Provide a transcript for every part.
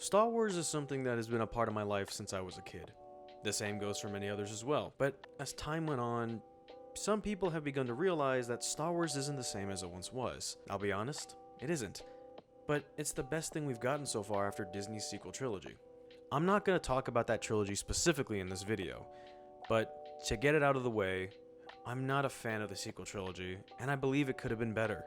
Star Wars is something that has been a part of my life since I was a kid. The same goes for many others as well, but as time went on, some people have begun to realize that Star Wars isn't the same as it once was. I'll be honest, it isn't. But it's the best thing we've gotten so far after Disney's sequel trilogy. I'm not going to talk about that trilogy specifically in this video, but to get it out of the way, I'm not a fan of the sequel trilogy, and I believe it could have been better.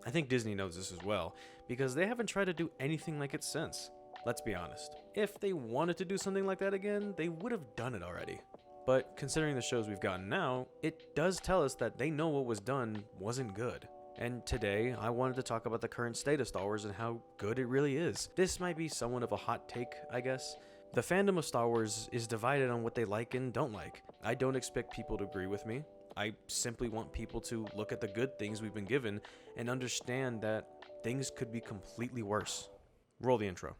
I think Disney knows this as well, because they haven't tried to do anything like it since. Let's be honest. If they wanted to do something like that again, they would have done it already. But considering the shows we've gotten now, it does tell us that they know what was done wasn't good. And today, I wanted to talk about the current state of Star Wars and how good it really is. This might be somewhat of a hot take, I guess. The fandom of Star Wars is divided on what they like and don't like. I don't expect people to agree with me. I simply want people to look at the good things we've been given and understand that things could be completely worse. Roll the intro.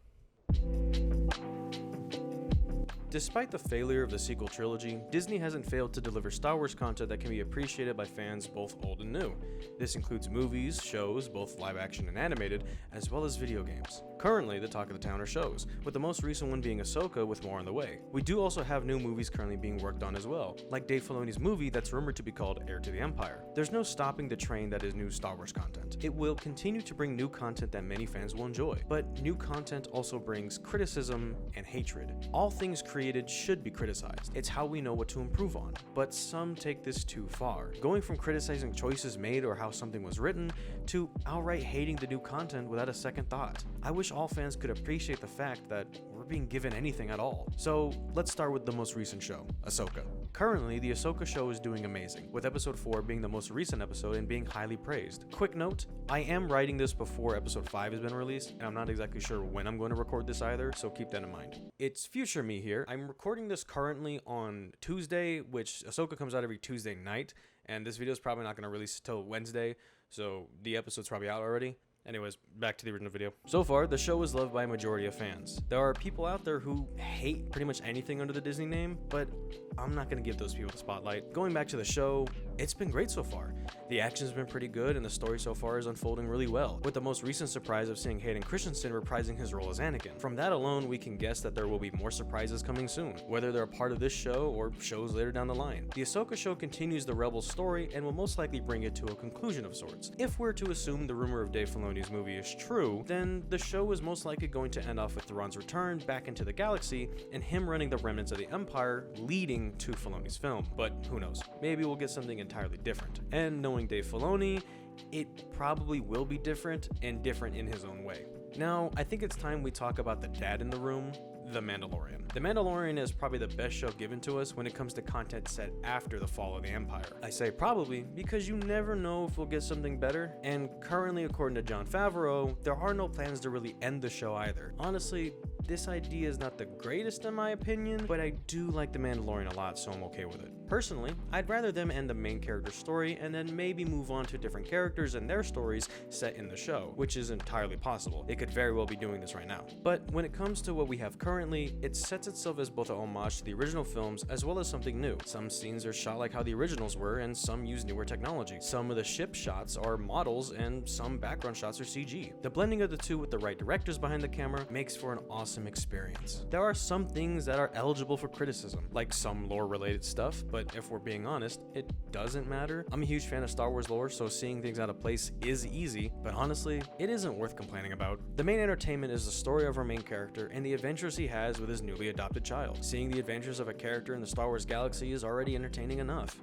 Despite the failure of the sequel trilogy, Disney hasn't failed to deliver Star Wars content that can be appreciated by fans both old and new. This includes movies, shows, both live action and animated, as well as video games. Currently, the talk of the town are shows, with the most recent one being Ahsoka with more on the way. We do also have new movies currently being worked on as well, like Dave Filoni's movie that's rumored to be called Heir to the Empire. There's no stopping the train that is new Star Wars content. It will continue to bring new content that many fans will enjoy, but new content also brings criticism and hatred. All things created should be criticized. It's how we know what to improve on. But some take this too far, going from criticizing choices made or how something was written to outright hating the new content without a second thought. I wish all fans could appreciate the fact that we're being given anything at all. So let's start with the most recent show, Ahsoka. Currently, the Ahsoka show is doing amazing, with episode 4 being the most recent episode and being highly praised. Quick note, I am writing this before episode 5 has been released, and I'm not exactly sure when I'm going to record this either, so keep that in mind. It's future me here. I'm recording this currently on Tuesday, which Ahsoka comes out every Tuesday night, and this video is probably not going to release till Wednesday, so the episode's probably out already. Anyways, back to the original video. So far, the show is loved by a majority of fans. There are people out there who hate pretty much anything under the Disney name, but I'm not going to give those people the spotlight. Going back to the show, it's been great so far. The action's been pretty good, and the story so far is unfolding really well, with the most recent surprise of seeing Hayden Christensen reprising his role as Anakin. From that alone, we can guess that there will be more surprises coming soon, whether they're a part of this show or shows later down the line. The Ahsoka show continues the Rebels story and will most likely bring it to a conclusion of sorts. If we're to assume the rumor of Dave Filoni's movie is true, then the show is most likely going to end off with Thrawn's return back into the galaxy and him running the remnants of the Empire, leading to Filoni's film. But who knows? Maybe we'll get something entirely different. And knowing Dave Filoni, it probably will be different and different in his own way. Now, I think it's time we talk about the dad in the room, The Mandalorian. The Mandalorian is probably the best show given to us when it comes to content set after the fall of the Empire. I say probably because you never know if we'll get something better, and currently, according to Jon Favreau, there are no plans to really end the show either. Honestly, this idea is not the greatest in my opinion, but I do like The Mandalorian a lot, so I'm okay with it. Personally, I'd rather them end the main character's story and then maybe move on to different characters and their stories set in the show, which is entirely possible. It could very well be doing this right now. But when it comes to what we have currently, it sets itself as both a homage to the original films as well as something new. Some scenes are shot like how the originals were, and some use newer technology. Some of the ship shots are models, and some background shots are CG. The blending of the two with the right directors behind the camera makes for an awesome experience. There are some things that are eligible for criticism, like some lore-related stuff, but if we're being honest, it doesn't matter. I'm a huge fan of Star Wars lore, so seeing things out of place is easy, but honestly, it isn't worth complaining about. The main entertainment is the story of our main character and the adventures he has with his newly adopted child. Seeing the adventures of a character in the Star Wars galaxy is already entertaining enough.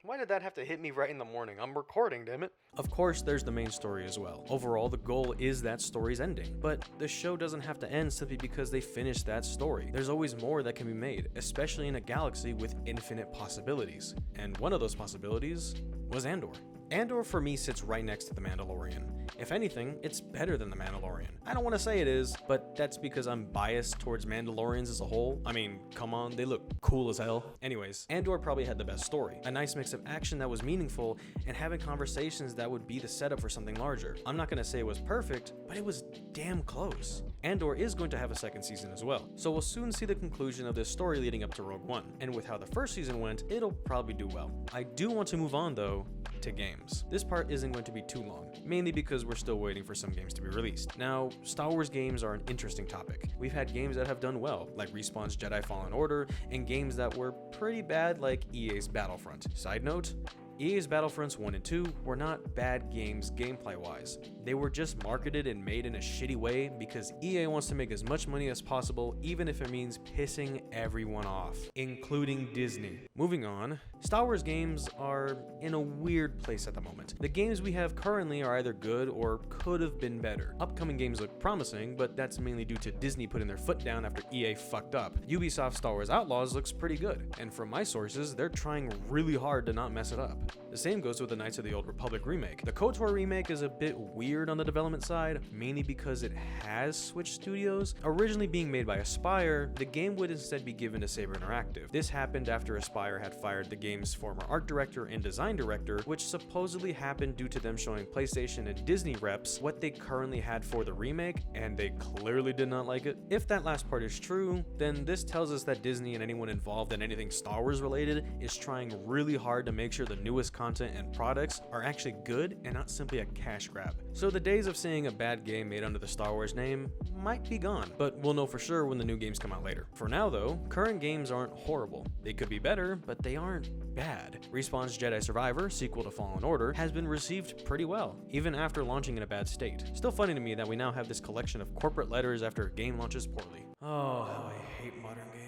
Why did that have to hit me right in the morning? I'm recording, damn it. Of course, there's the main story as well. Overall, the goal is that story's ending, but the show doesn't have to end simply because they finished that story. There's always more that can be made, especially in a galaxy with infinite possibilities. And one of those possibilities was Andor. Andor for me sits right next to The Mandalorian. If anything, it's better than The Mandalorian. I don't want to say it is, but that's because I'm biased towards Mandalorians as a whole. I mean, come on, they look cool as hell. Anyways, Andor probably had the best story. A nice mix of action that was meaningful and having conversations that would be the setup for something larger. I'm not going to say it was perfect, but it was damn close. Andor is going to have a second season as well, so we'll soon see the conclusion of this story leading up to Rogue One, and with how the first season went, it'll probably do well. I do want to move on though to games. This part isn't going to be too long, mainly because we're still waiting for some games to be released. Now, Star Wars games are an interesting topic. We've had games that have done well, like Respawn's Jedi Fallen Order, and games that were pretty bad, like EA's Battlefront. Side note, EA's Battlefronts 1 and 2 were not bad games gameplay-wise. They were just marketed and made in a shitty way because EA wants to make as much money as possible, even if it means pissing everyone off, including Disney. Moving on, Star Wars games are in a weird place at the moment. The games we have currently are either good or could have been better. Upcoming games look promising, but that's mainly due to Disney putting their foot down after EA fucked up. Ubisoft's Star Wars Outlaws looks pretty good, and from my sources, they're trying really hard to not mess it up. The same goes with the Knights of the Old Republic remake. The KOTOR remake is a bit weird on the development side, mainly because it has switched studios. Originally being made by Aspyr, the game would instead be given to Saber Interactive. This happened after Aspyr had fired the game's former art director and design director, which supposedly happened due to them showing PlayStation and Disney reps what they currently had for the remake, and they clearly did not like it. If that last part is true, then this tells us that Disney and anyone involved in anything Star Wars related is trying really hard to make sure the newest content and products are actually good and not simply a cash grab. So the days of seeing a bad game made under the Star Wars name might be gone, but we'll know for sure when the new games come out later. For now though, current games aren't horrible. They could be better, but they aren't bad. Respawn's Jedi Survivor, sequel to Fallen Order, has been received pretty well, even after launching in a bad state. Still funny to me that we now have this collection of corporate letters after a game launches poorly. Oh, how I hate modern gaming.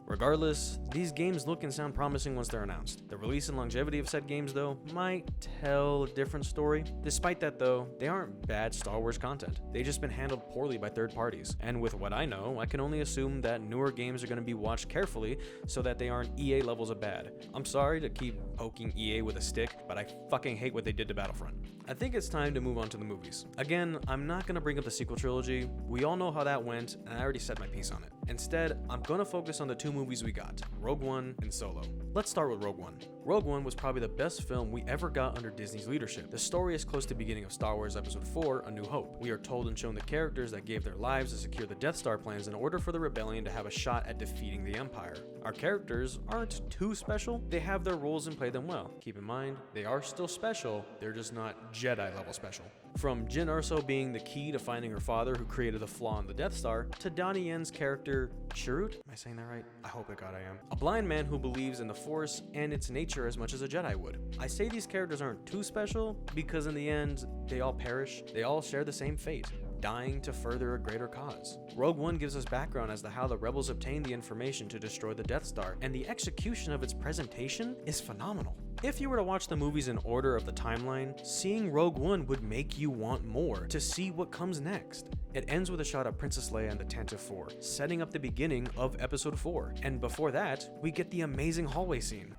Regardless, these games look and sound promising once they're announced. The release and longevity of said games, though, might tell a different story. Despite that, though, they aren't bad Star Wars content. They've just been handled poorly by third parties. And with what I know, I can only assume that newer games are going to be watched carefully so that they aren't EA levels of bad. I'm sorry to keep poking EA with a stick, but I fucking hate what they did to Battlefront. I think it's time to move on to the movies. Again, I'm not going to bring up the sequel trilogy. We all know how that went, and I already said my piece on it. Instead, I'm going to focus on the two movies we got, Rogue One and Solo. Let's start with Rogue One. Rogue One was probably the best film we ever got under Disney's leadership. The story is close to the beginning of Star Wars Episode 4, A New Hope. We are told and shown the characters that gave their lives to secure the Death Star plans in order for the rebellion to have a shot at defeating the Empire. Our characters aren't too special. They have their roles and play them well. Keep in mind, they are still special, they're just not Jedi level special. From Jyn Erso being the key to finding her father who created the flaw in the Death Star, to Donnie Yen's character, Chirrut? Am I saying that right? I hope to God I am. A blind man who believes in the Force and its nature as much as a Jedi would. I say these characters aren't too special because in the end, they all perish. They all share the same fate, dying to further a greater cause. Rogue One gives us background as to how the rebels obtained the information to destroy the Death Star, and the execution of its presentation is phenomenal. If you were to watch the movies in order of the timeline, seeing Rogue One would make you want more to see what comes next. It ends with a shot of Princess Leia and the Tantive 4, setting up the beginning of Episode 4, and before that, we get the amazing hallway scene.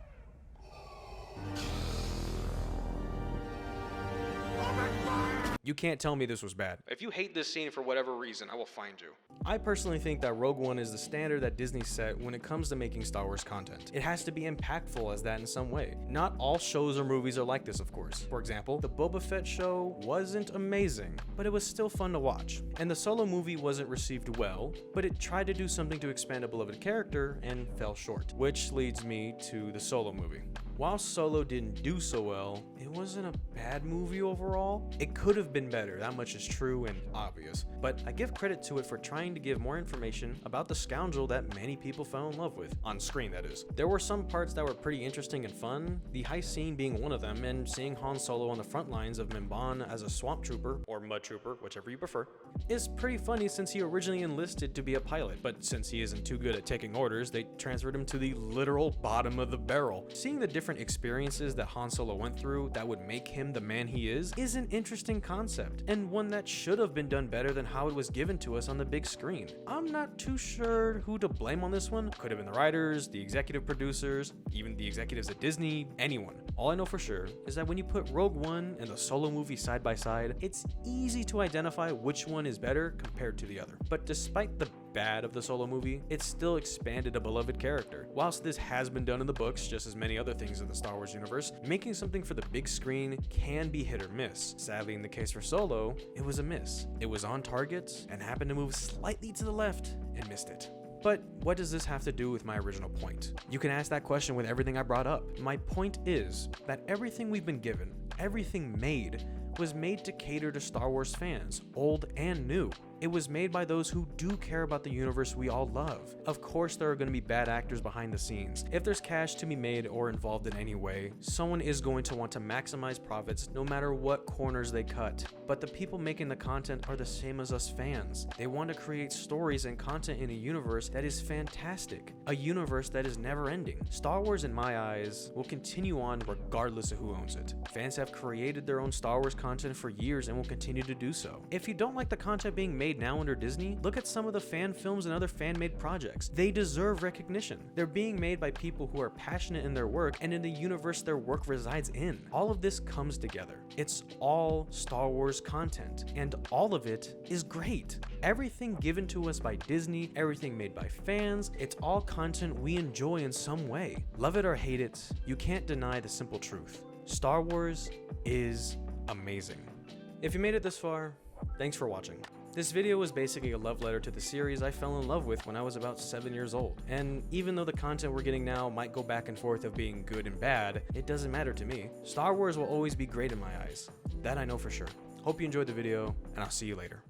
You can't tell me this was bad. If you hate this scene for whatever reason, I will find you. I personally think that Rogue One is the standard that Disney set when it comes to making Star Wars content. It has to be impactful as that in some way. Not all shows or movies are like this, of course. For example, the Boba Fett show wasn't amazing, but it was still fun to watch. And the Solo movie wasn't received well, but it tried to do something to expand a beloved character and fell short. Which leads me to the Solo movie. While Solo didn't do so well, it wasn't a bad movie overall. It could have been better, that much is true and obvious. But I give credit to it for trying to give more information about the scoundrel that many people fell in love with, on screen that is. There were some parts that were pretty interesting and fun, the heist scene being one of them, and seeing Han Solo on the front lines of Mimban as a swamp trooper, or mud trooper, whichever you prefer, is pretty funny since he originally enlisted to be a pilot, but since he isn't too good at taking orders, they transferred him to the literal bottom of the barrel. Seeing the different experiences that Han Solo went through that would make him the man he is an interesting concept, and one that should have been done better than how it was given to us on the big screen. I'm not too sure who to blame on this one. Could have been the writers, the executive producers, even the executives at Disney, anyone. All I know for sure is that when you put Rogue One and the Solo movie side by side, it's easy to identify which one is better compared to the other. But despite the bad of the Solo movie, it still expanded a beloved character. Whilst this has been done in the books, just as many other things in the Star Wars universe, making something for the big screen can be hit or miss. Sadly, in the case for Solo, it was a miss. It was on target and happened to move slightly to the left and missed it. But what does this have to do with my original point? You can ask that question with everything I brought up. My point is that everything we've been given, everything made, was made to cater to Star Wars fans, old and new. It was made by those who do care about the universe we all love. Of course, there are going to be bad actors behind the scenes. If there's cash to be made or involved in any way, someone is going to want to maximize profits no matter what corners they cut. But the people making the content are the same as us fans. They want to create stories and content in a universe that is fantastic, a universe that is never ending. Star Wars, in my eyes, will continue on regardless of who owns it. Fans have created their own Star Wars content for years and will continue to do so. If you don't like the content being made now under Disney, look at some of the fan films and other fan-made projects. They deserve recognition. They're being made by people who are passionate in their work and in the universe their work resides in. All of this comes together. It's all Star Wars content, and all of it is great. Everything given to us by Disney, everything made by fans, it's all content we enjoy in some way. Love it or hate it, you can't deny the simple truth. Star Wars is amazing. If you made it this far, thanks for watching. This video was basically a love letter to the series I fell in love with when I was about 7 years old. And even though the content we're getting now might go back and forth of being good and bad, it doesn't matter to me. Star Wars will always be great in my eyes. That I know for sure. Hope you enjoyed the video, and I'll see you later.